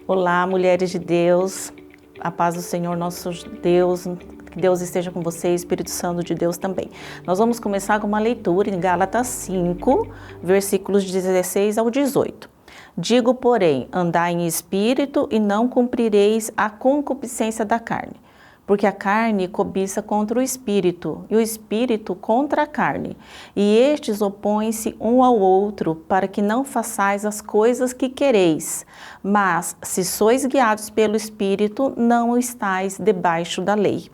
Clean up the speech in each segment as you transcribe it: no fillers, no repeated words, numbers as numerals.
Olá, mulheres de Deus, a paz do Senhor nosso Deus, que Deus esteja com vocês, Espírito Santo de Deus também. Nós vamos começar com uma leitura em Gálatas 5, versículos 16 ao 18. Digo, porém, andai em espírito e não cumprireis a concupiscência da carne. Porque a carne cobiça contra o espírito, e o espírito contra a carne. E estes opõem-se um ao outro, para que não façais as coisas que quereis. Mas, se sois guiados pelo espírito, não estáis debaixo da lei.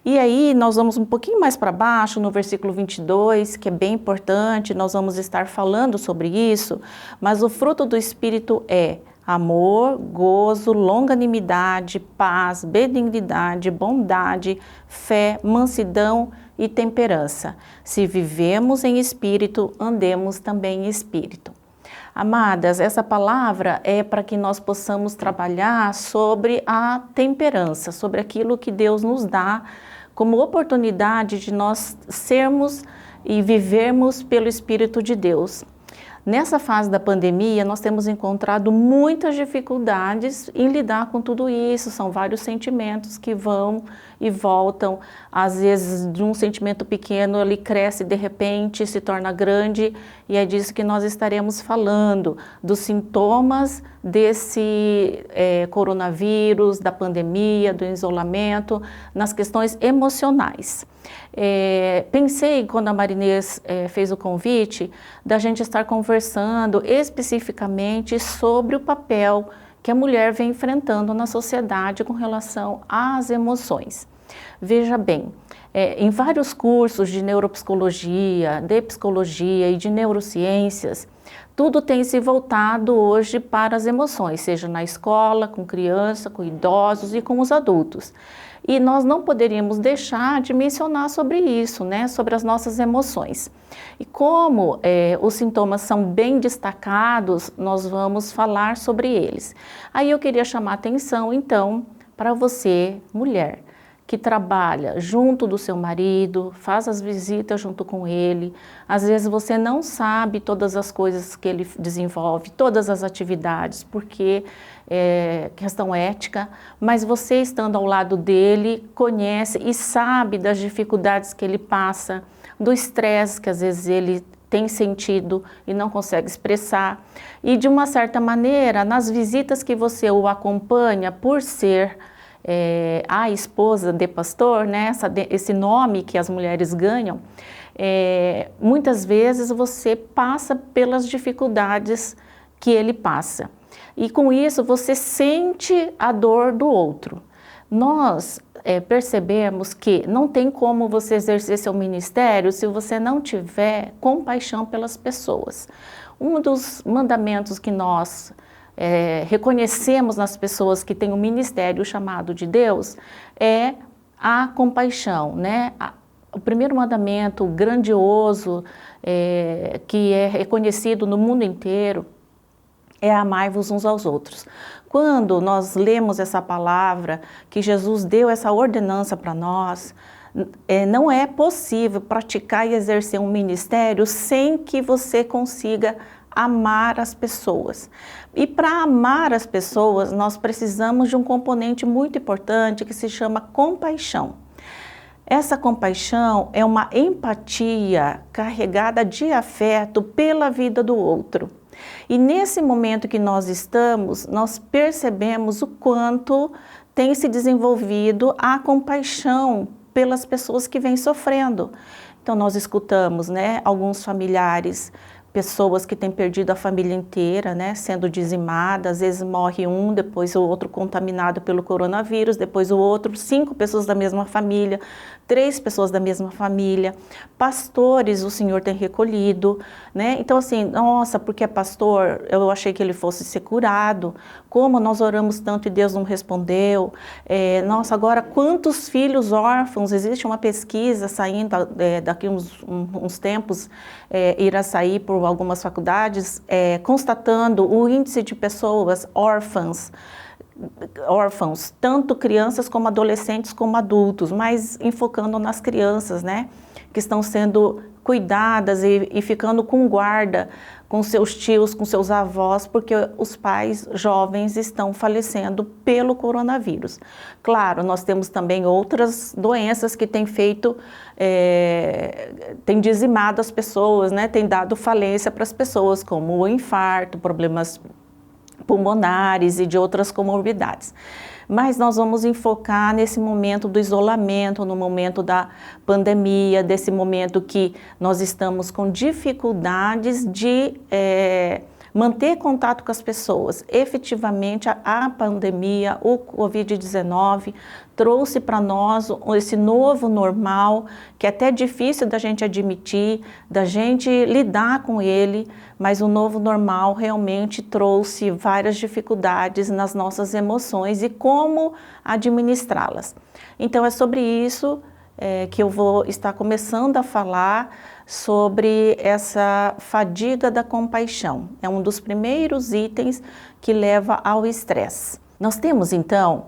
E aí, nós vamos um pouquinho mais para baixo, no versículo 22, que é bem importante, nós vamos estar falando sobre isso, mas o fruto do Espírito é amor, gozo, longanimidade, paz, benignidade, bondade, fé, mansidão e temperança. Se vivemos em espírito, andemos também em espírito. Amadas, essa palavra é para que nós possamos trabalhar sobre a temperança, sobre aquilo que Deus nos dá como oportunidade de nós sermos e vivermos pelo Espírito de Deus. Nessa fase da pandemia, nós temos encontrado muitas dificuldades em lidar com tudo isso. São vários sentimentos que vão e voltam. Às vezes, de um sentimento pequeno, ele cresce de repente, se torna grande, e é disso que nós estaremos falando, dos sintomas desse coronavírus, da pandemia, do isolamento, nas questões emocionais. Pensei, quando a Marinês fez o convite, da gente estar conversando especificamente sobre o papel que a mulher vem enfrentando na sociedade com relação às emoções. Veja bem, em vários cursos de neuropsicologia, de psicologia e de neurociências, tudo tem se voltado hoje para as emoções, seja na escola, com criança, com idosos e com os adultos. E nós não poderíamos deixar de mencionar sobre isso, né? Sobre as nossas emoções. E como os sintomas são bem destacados, nós vamos falar sobre eles. Aí eu queria chamar a atenção, então, para você, mulher, que trabalha junto do seu marido, faz as visitas junto com ele. Às vezes você não sabe todas as coisas que ele desenvolve, todas as atividades, porque é questão ética, mas você estando ao lado dele, conhece e sabe das dificuldades que ele passa, do estresse que às vezes ele tem sentido e não consegue expressar. E de uma certa maneira, nas visitas que você o acompanha, por ser a esposa de pastor, né, esse nome que as mulheres ganham, muitas vezes você passa pelas dificuldades que ele passa. E com isso você sente a dor do outro. Nós percebemos que não tem como você exercer seu ministério se você não tiver compaixão pelas pessoas. Um dos mandamentos que nós reconhecemos nas pessoas que têm um ministério chamado de Deus é a compaixão, né? O primeiro mandamento grandioso que é reconhecido no mundo inteiro é amai-vos uns aos outros. Quando nós lemos essa palavra, que Jesus deu essa ordenança para nós, não é possível praticar e exercer um ministério sem que você consiga amar as pessoas. E para amar as pessoas, nós precisamos de um componente muito importante que se chama compaixão. Essa compaixão é uma empatia carregada de afeto pela vida do outro. E nesse momento que nós estamos, nós percebemos o quanto tem se desenvolvido a compaixão pelas pessoas que vêm sofrendo. Então nós escutamos, né, alguns familiares, pessoas que têm perdido a família inteira, né, sendo dizimadas, às vezes morre um, depois o outro contaminado pelo coronavírus, depois o outro, 5 pessoas da mesma família, 3 pessoas da mesma família, pastores o Senhor tem recolhido, né, então assim, nossa, porque é pastor, eu achei que ele fosse ser curado, como nós oramos tanto e Deus não respondeu, nossa, agora quantos filhos órfãos, existe uma pesquisa saindo, daqui uns tempos, irá sair por algumas faculdades, constatando o índice de pessoas órfãs órfãos, tanto crianças como adolescentes como adultos, mas enfocando nas crianças, né, que estão sendo cuidadas e ficando com guarda com seus tios, com seus avós, porque os pais jovens estão falecendo pelo coronavírus. Claro, nós temos também outras doenças que têm feito, têm dizimado as pessoas, né, têm dado falência para as pessoas, como o infarto, problemas pulmonares e de outras comorbidades. Mas nós vamos enfocar nesse momento do isolamento, no momento da pandemia, desse momento que nós estamos com dificuldades de manter contato com as pessoas. Efetivamente, a pandemia, o Covid-19, trouxe para nós esse novo normal, que é até difícil da gente admitir, da gente lidar com ele, mas o novo normal realmente trouxe várias dificuldades nas nossas emoções e como administrá-las. Então é sobre isso que eu vou estar começando a falar, sobre essa fadiga da compaixão. É um dos primeiros itens que leva ao estresse. Nós temos então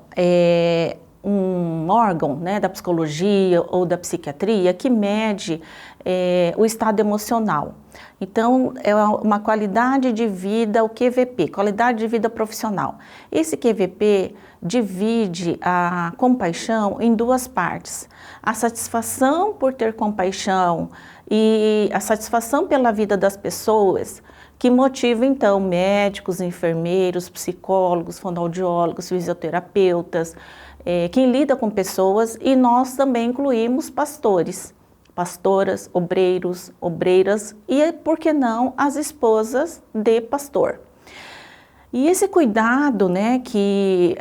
um órgão, né, da psicologia ou da psiquiatria que mede o estado emocional. Então, é uma qualidade de vida, o QVP, qualidade de vida profissional. Esse QVP divide a compaixão em duas partes. A satisfação por ter compaixão e a satisfação pela vida das pessoas, que motiva então médicos, enfermeiros, psicólogos, fonoaudiólogos, fisioterapeutas, quem lida com pessoas, e nós também incluímos pastores, pastoras, obreiros, obreiras e, por que não, as esposas de pastor. E esse cuidado, né, que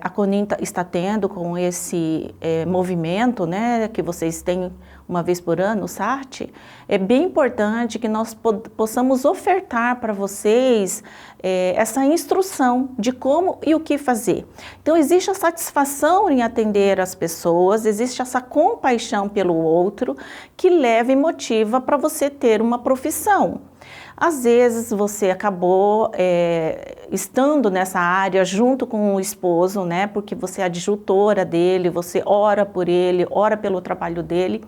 a CONIN está tendo com esse movimento, né, que vocês têm uma vez por ano, o SART, é bem importante que nós possamos ofertar para vocês essa instrução de como e o que fazer. Então, existe a satisfação em atender as pessoas, existe essa compaixão pelo outro que leva e motiva para você ter uma profissão. Às vezes você acabou estando nessa área junto com o esposo, né? Porque você é adjutora dele, você ora por ele, ora pelo trabalho dele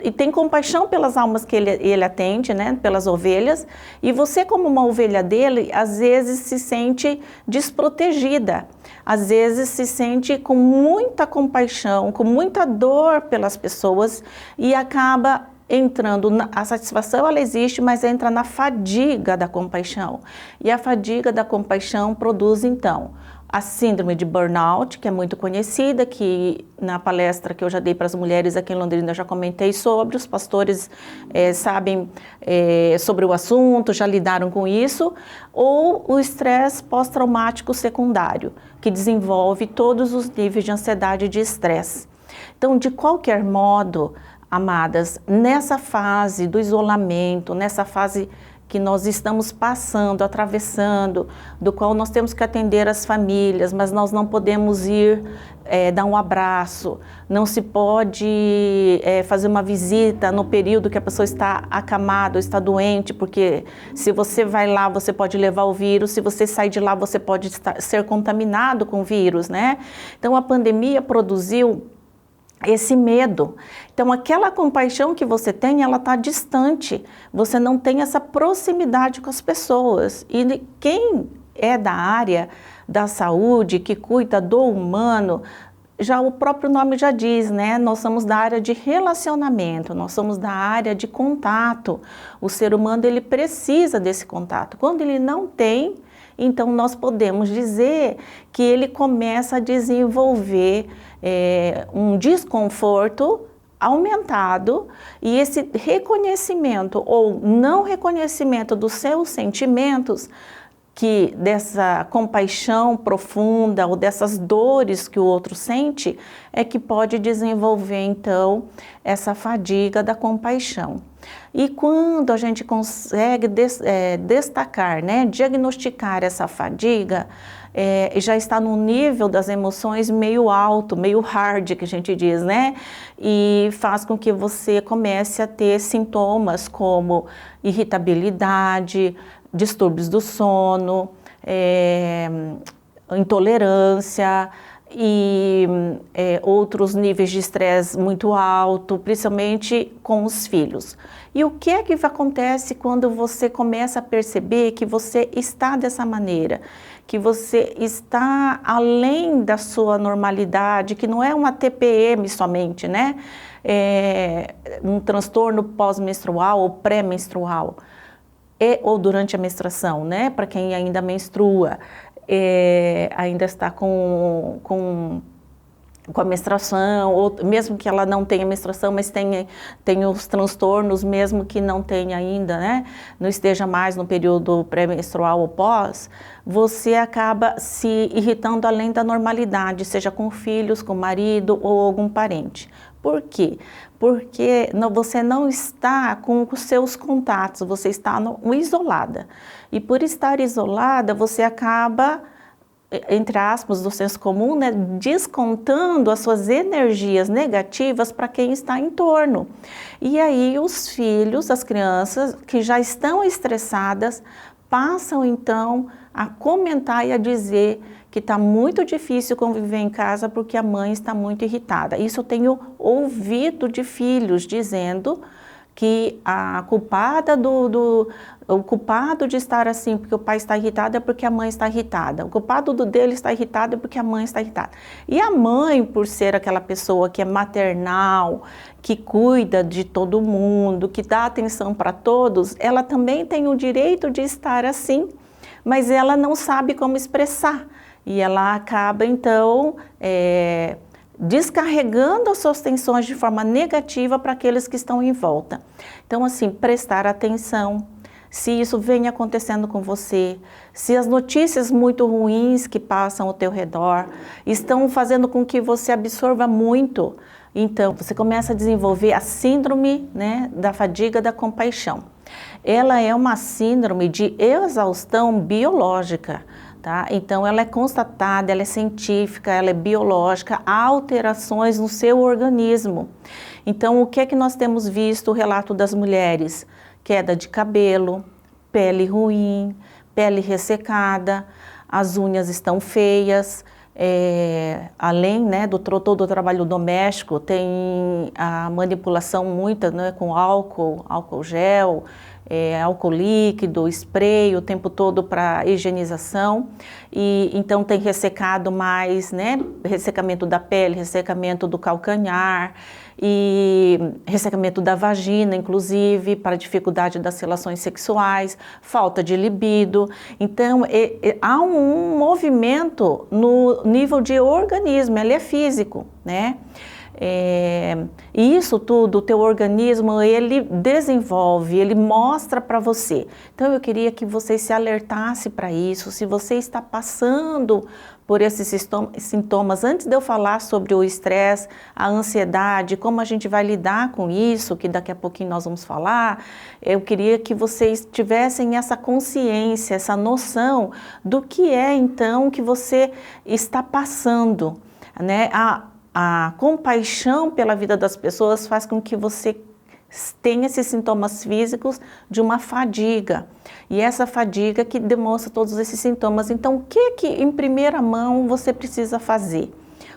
e tem compaixão pelas almas que ele atende, né? Pelas ovelhas. E você, como uma ovelha dele, às vezes se sente desprotegida. Às vezes se sente com muita compaixão, com muita dor pelas pessoas e acaba entrando, a satisfação ela existe, mas entra na fadiga da compaixão. E a fadiga da compaixão produz então a síndrome de burnout, que é muito conhecida, que na palestra que eu já dei para as mulheres aqui em Londrina eu já comentei sobre, os pastores sabem sobre o assunto, já lidaram com isso, ou o estresse pós-traumático secundário, que desenvolve todos os níveis de ansiedade e de estresse. Então, de qualquer modo, amadas, nessa fase do isolamento, nessa fase que nós estamos passando, atravessando, do qual nós temos que atender as famílias, mas nós não podemos ir dar um abraço, não se pode fazer uma visita no período que a pessoa está acamada ou está doente, porque se você vai lá, você pode levar o vírus, se você sai de lá, você pode ser contaminado com o vírus, né? Então, a pandemia produziu esse medo. Então, aquela compaixão que você tem, ela está distante. Você não tem essa proximidade com as pessoas. E quem é da área da saúde, que cuida do humano, já o próprio nome já diz, né? Nós somos da área de relacionamento, nós somos da área de contato. O ser humano, ele precisa desse contato. Quando ele não tem, então nós podemos dizer que ele começa a desenvolver um desconforto aumentado, e esse reconhecimento ou não reconhecimento dos seus sentimentos, que dessa compaixão profunda ou dessas dores que o outro sente, é que pode desenvolver então essa fadiga da compaixão. E quando a gente consegue destacar, né, diagnosticar essa fadiga, já está no nível das emoções meio alto, meio hard, que a gente diz, né? E faz com que você comece a ter sintomas como irritabilidade, distúrbios do sono, intolerância e outros níveis de estresse muito alto, principalmente com os filhos. E o que é que acontece quando você começa a perceber que você está dessa maneira, que você está além da sua normalidade, que não é uma TPM somente, né? Um transtorno pós-menstrual ou pré-menstrual, ou durante a menstruação, né? Para quem ainda menstrua. Ainda está com a menstruação, ou mesmo que ela não tenha menstruação, mas tem os transtornos, mesmo que não tenha ainda, né? Não esteja mais no período pré-menstrual ou pós, você acaba se irritando além da normalidade, seja com filhos, com marido ou algum parente. Por quê? Porque você não está com os seus contatos, você está isolada. E por estar isolada, você acaba, entre aspas, do senso comum, né, descontando as suas energias negativas para quem está em torno. E aí os filhos, as crianças que já estão estressadas, passam então a comentar e a dizer que está muito difícil conviver em casa porque a mãe está muito irritada. Isso eu tenho ouvido de filhos dizendo que a culpada o culpado de estar assim porque o pai está irritado é porque a mãe está irritada. O culpado dele está irritado é porque a mãe está irritada. E a mãe, por ser aquela pessoa que é maternal, que cuida de todo mundo, que dá atenção para todos, ela também tem o direito de estar assim, mas ela não sabe como expressar. E ela acaba, então, descarregando as suas tensões de forma negativa para aqueles que estão em volta. Então, assim, prestar atenção, se isso vem acontecendo com você, se as notícias muito ruins que passam ao teu redor estão fazendo com que você absorva muito, então você começa a desenvolver a síndrome, né, da fadiga da compaixão. Ela é uma síndrome de exaustão biológica. Tá? Então, ela é constatada, ela é científica, ela é biológica, há alterações no seu organismo. Então, o que é que nós temos visto? O relato das mulheres: queda de cabelo, pele ruim, pele ressecada, as unhas estão feias. Além, né, todo o trabalho doméstico, tem a manipulação muita, né, com álcool gel, álcool líquido, spray o tempo todo para higienização, e então tem ressecado mais, né, ressecamento da pele, ressecamento do calcanhar e ressecamento da vagina, inclusive, para dificuldade das relações sexuais, falta de libido. Então, há um movimento no nível de organismo, ele é físico, né? E isso tudo, o teu organismo, ele desenvolve, ele mostra para você. Então, eu queria que você se alertasse para isso. Se você está passando por esses sintomas, antes de eu falar sobre o estresse, a ansiedade, como a gente vai lidar com isso, que daqui a pouquinho nós vamos falar, eu queria que vocês tivessem essa consciência, essa noção do que é então que você está passando, né? A compaixão pela vida das pessoas faz com que você tenha esses sintomas físicos de uma fadiga. E essa fadiga que demonstra todos esses sintomas. Então, o que em primeira mão você precisa fazer?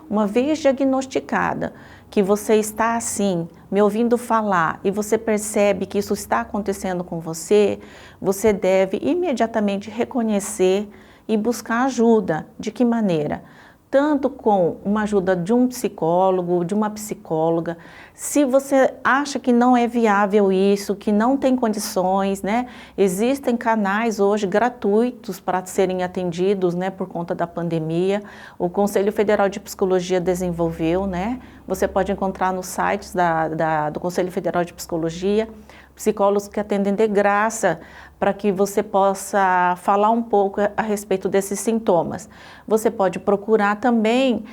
Uma vez diagnosticada que você está assim, me ouvindo falar, e você percebe que isso está acontecendo com você, você deve imediatamente reconhecer e buscar ajuda. De que maneira? Tanto com uma ajuda de um psicólogo, de uma psicóloga. Se você acha que não é viável isso, que não tem condições, né? Existem canais hoje gratuitos para serem atendidos, né, por conta da pandemia. O Conselho Federal de Psicologia desenvolveu, né? Você pode encontrar nos sites do Conselho Federal de Psicologia, psicólogos que atendem de graça para que você possa falar um pouco a respeito desses sintomas. Você pode procurar também,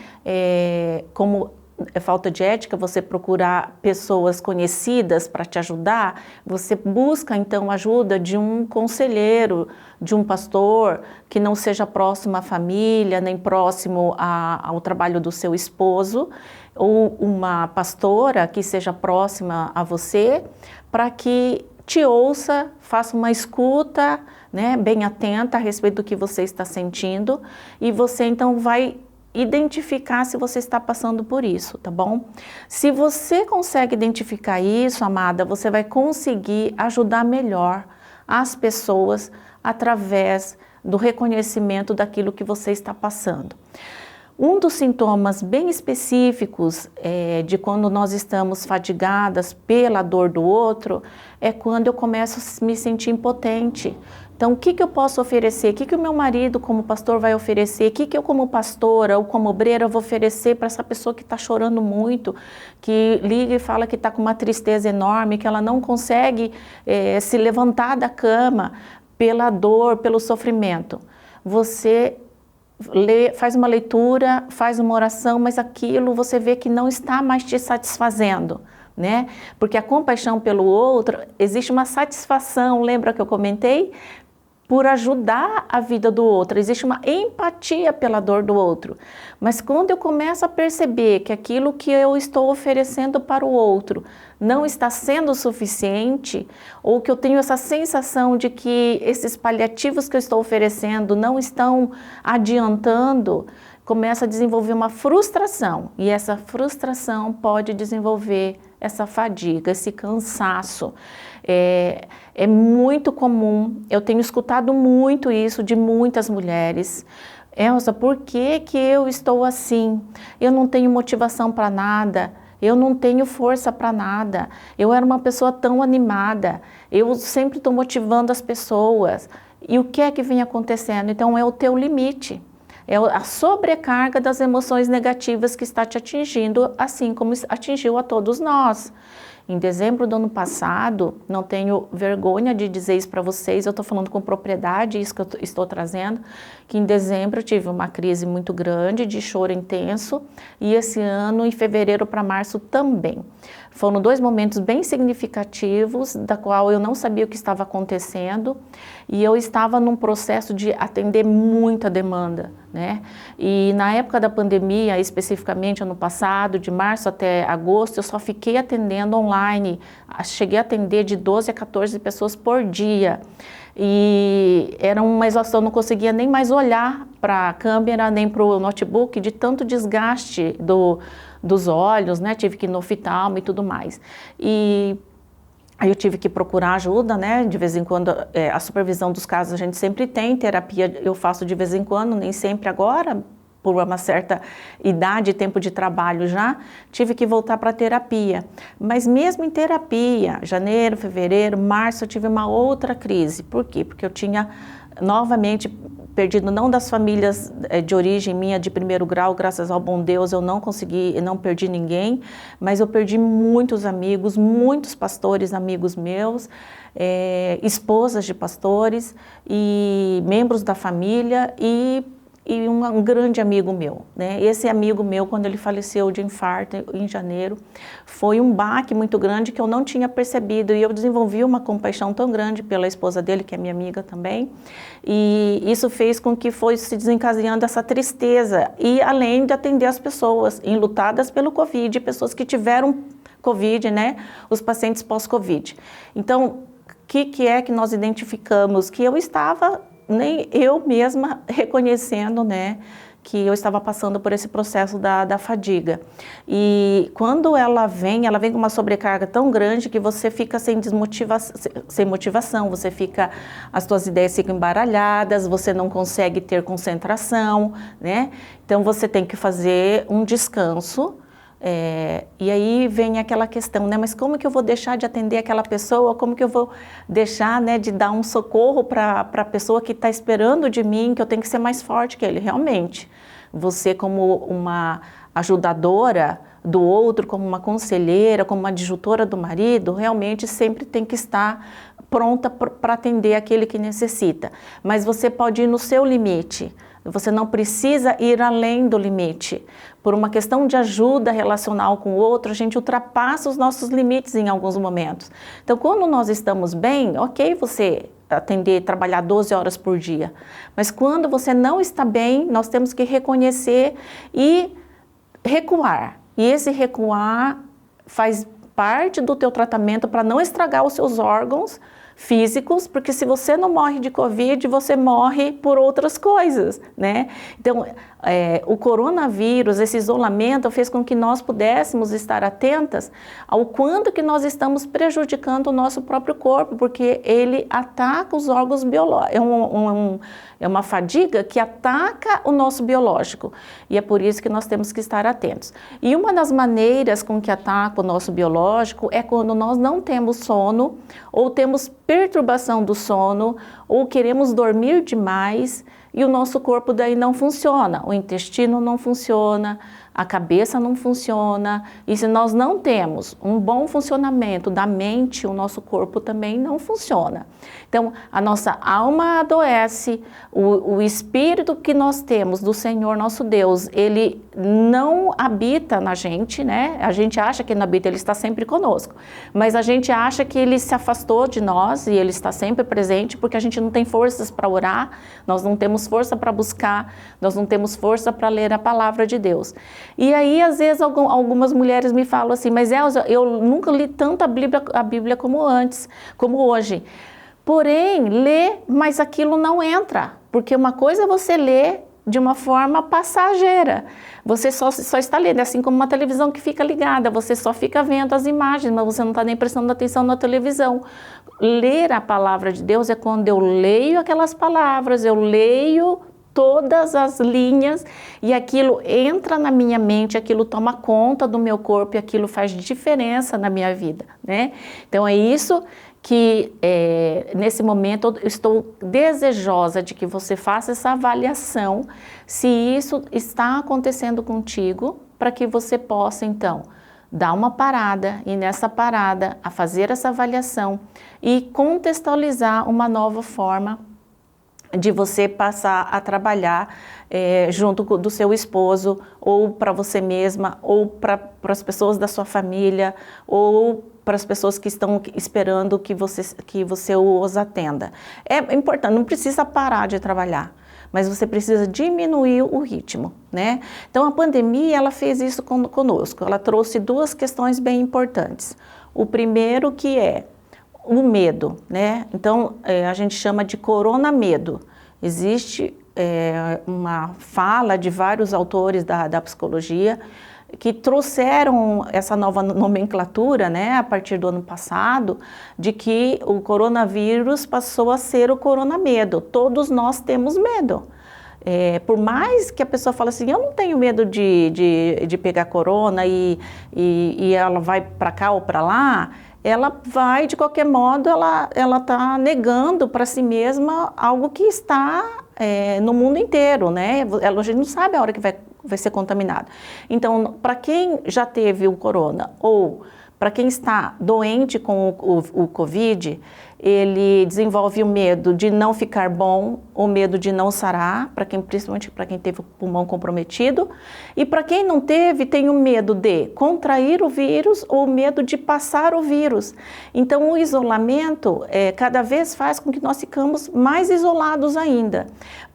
como é falta de ética, você procurar pessoas conhecidas para te ajudar, você busca então ajuda de um conselheiro, de um pastor que não seja próximo à família, nem próximo ao trabalho do seu esposo, ou uma pastora que seja próxima a você, para que te ouça, faça uma escuta, né, bem atenta a respeito do que você está sentindo, e você então vai identificar se você está passando por isso, tá bom? Se você consegue identificar isso, amada, você vai conseguir ajudar melhor as pessoas através do reconhecimento daquilo que você está passando. Um dos sintomas bem específicos de quando nós estamos fadigadas pela dor do outro é quando eu começo a me sentir impotente. Então, o que eu posso oferecer? O que o meu marido, como pastor, vai oferecer? O que eu, como pastora ou como obreira, vou oferecer para essa pessoa que está chorando muito, que liga e fala que está com uma tristeza enorme, que ela não consegue se levantar da cama pela dor, pelo sofrimento? Você faz uma leitura, faz uma oração, mas aquilo você vê que não está mais te satisfazendo, né? Porque a compaixão pelo outro, existe uma satisfação, lembra que eu comentei? Por ajudar a vida do outro, existe uma empatia pela dor do outro. Mas quando eu começo a perceber que aquilo que eu estou oferecendo para o outro não está sendo suficiente, ou que eu tenho essa sensação de que esses paliativos que eu estou oferecendo não estão adiantando, começa a desenvolver uma frustração, e essa frustração pode desenvolver essa fadiga, esse cansaço. É muito comum, eu tenho escutado muito isso de muitas mulheres. Elza, por que eu estou assim? Eu não tenho motivação para nada, eu não tenho força para nada, eu era uma pessoa tão animada, eu sempre estou motivando as pessoas. E o que é que vem acontecendo? Então é o teu limite. É a sobrecarga das emoções negativas que está te atingindo, assim como atingiu a todos nós. Em dezembro do ano passado, não tenho vergonha de dizer isso para vocês, eu estou falando com propriedade, isso que eu estou trazendo, que em dezembro eu tive uma crise muito grande, de choro intenso, e esse ano, em fevereiro para março também. Foram 2 momentos bem significativos, da qual eu não sabia o que estava acontecendo, e eu estava num processo de atender muita demanda, né? E na época da pandemia, especificamente ano passado, de março até agosto, eu só fiquei atendendo online. Cheguei a atender de 12 a 14 pessoas por dia. E era uma exaustão, não conseguia nem mais olhar para a câmera, nem para o notebook, de tanto desgaste dos olhos, né? Tive que ir no oftalmo e tudo mais. E aí eu tive que procurar ajuda, né? De vez em quando, a supervisão dos casos a gente sempre tem, terapia eu faço de vez em quando, nem sempre agora, por uma certa idade, tempo de trabalho já, tive que voltar para a terapia. Mas mesmo em terapia, janeiro, fevereiro, março, eu tive uma outra crise. Por quê? Porque eu tinha novamente perdido, não das famílias de origem minha de primeiro grau, graças ao bom Deus eu não consegui, não perdi ninguém, mas eu perdi muitos amigos, muitos pastores amigos meus, esposas de pastores e membros da família e um grande amigo meu, né? Esse amigo meu, quando ele faleceu de infarto em janeiro, foi um baque muito grande que eu não tinha percebido, e eu desenvolvi uma compaixão tão grande pela esposa dele, que é minha amiga também, e isso fez com que fosse se desencadeando essa tristeza, e além de atender as pessoas enlutadas pelo Covid, pessoas que tiveram Covid, né? Os pacientes pós-Covid. Então, o que é que nós identificamos? Que eu estava, nem eu mesma reconhecendo, né, que eu estava passando por esse processo da fadiga. E quando ela vem com uma sobrecarga tão grande que você fica sem motivação, você fica, as suas ideias ficam embaralhadas, você não consegue ter concentração, né? Então você tem que fazer um descanso. E aí vem aquela questão, né? Mas como que eu vou deixar de atender aquela pessoa? Como que eu vou deixar, né, de dar um socorro para a pessoa que está esperando de mim, que eu tenho que ser mais forte que ele? Realmente, você como uma ajudadora do outro, como uma conselheira, como uma adjutora do marido, realmente sempre tem que estar pronta para atender aquele que necessita. Mas você pode ir no seu limite. Você não precisa ir além do limite. Por uma questão de ajuda relacional com o outro, a gente ultrapassa os nossos limites em alguns momentos. Então, quando nós estamos bem, ok você atender, trabalhar 12 horas por dia. Mas quando você não está bem, nós temos que reconhecer e recuar. E esse recuar faz parte do teu tratamento para não estragar os seus órgãos físicos, porque se você não morre de Covid, você morre por outras coisas, né? Então, o coronavírus, esse isolamento fez com que nós pudéssemos estar atentas ao quanto que nós estamos prejudicando o nosso próprio corpo, porque ele ataca os órgãos biológicos, é uma fadiga que ataca o nosso biológico, e é por isso que nós temos que estar atentos. E uma das maneiras com que ataca o nosso biológico é quando nós não temos sono, ou temos perturbação do sono, ou queremos dormir demais, e o nosso corpo daí não funciona, o intestino não funciona, a cabeça não funciona, e se nós não temos um bom funcionamento da mente, o nosso corpo também não funciona. Então, a nossa alma adoece, o espírito que nós temos do Senhor nosso Deus, ele não habita na gente, né? A gente acha que ele não habita, ele está sempre conosco, mas a gente acha que ele se afastou de nós e ele está sempre presente porque a gente não tem forças para orar, nós não temos força para buscar, nós não temos força para ler a palavra de Deus. E aí, às vezes, algumas mulheres me falam assim, mas Elza, eu nunca li tanto a Bíblia como antes, como hoje. Porém, lê, mas aquilo não entra, porque uma coisa é você ler de uma forma passageira. Você só está lendo, é assim como uma televisão que fica ligada, você só fica vendo as imagens, mas você não está nem prestando atenção na televisão. Ler a palavra de Deus é quando eu leio aquelas palavras, eu leio todas as linhas e aquilo entra na minha mente, aquilo toma conta do meu corpo e aquilo faz diferença na minha vida, né? Então é isso que nesse momento eu estou desejosa de que você faça essa avaliação se isso está acontecendo contigo, para que você possa então dar uma parada e nessa parada a fazer essa avaliação e contextualizar uma nova forma de você passar a trabalhar junto do seu esposo, ou para você mesma, ou para as pessoas da sua família, ou para as pessoas que estão esperando que você os atenda. É importante, não precisa parar de trabalhar, mas você precisa diminuir o ritmo, né? Então a pandemia, ela fez isso conosco, ela trouxe duas questões bem importantes. O primeiro que é o medo, né? Então, a gente chama de corona-medo. Existe uma fala de vários autores da psicologia que trouxeram essa nova nomenclatura, né, a partir do ano passado, de que o coronavírus passou a ser o corona-medo. Todos nós temos medo. Por mais que a pessoa fale assim, eu não tenho medo de pegar corona e ela vai para cá ou para lá, ela vai, de qualquer modo, ela está negando para si mesma algo que está no mundo inteiro, né? A gente não sabe a hora que vai ser contaminado. Então, para quem já teve o corona ou para quem está doente com o Covid, ele desenvolve o medo de não ficar bom, o medo de não sarar, principalmente para quem teve o pulmão comprometido. E para quem não teve, tem o medo de contrair o vírus ou o medo de passar o vírus. Então, o isolamento cada vez faz com que nós ficamos mais isolados ainda.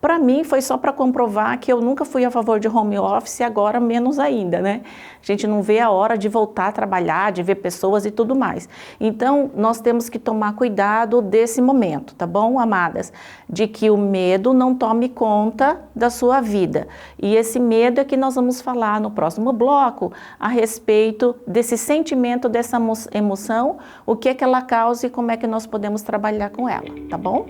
Para mim, foi só para comprovar que eu nunca fui a favor de home office, agora menos ainda, né? A gente não vê a hora de voltar a trabalhar, de ver pessoas e tudo mais. Então, nós temos que tomar cuidado desse momento, tá bom, amadas? De que o medo não tome conta da sua vida. E esse medo é que nós vamos falar no próximo bloco a respeito desse sentimento, dessa emoção, o que é que ela causa e como é que nós podemos trabalhar com ela, tá bom?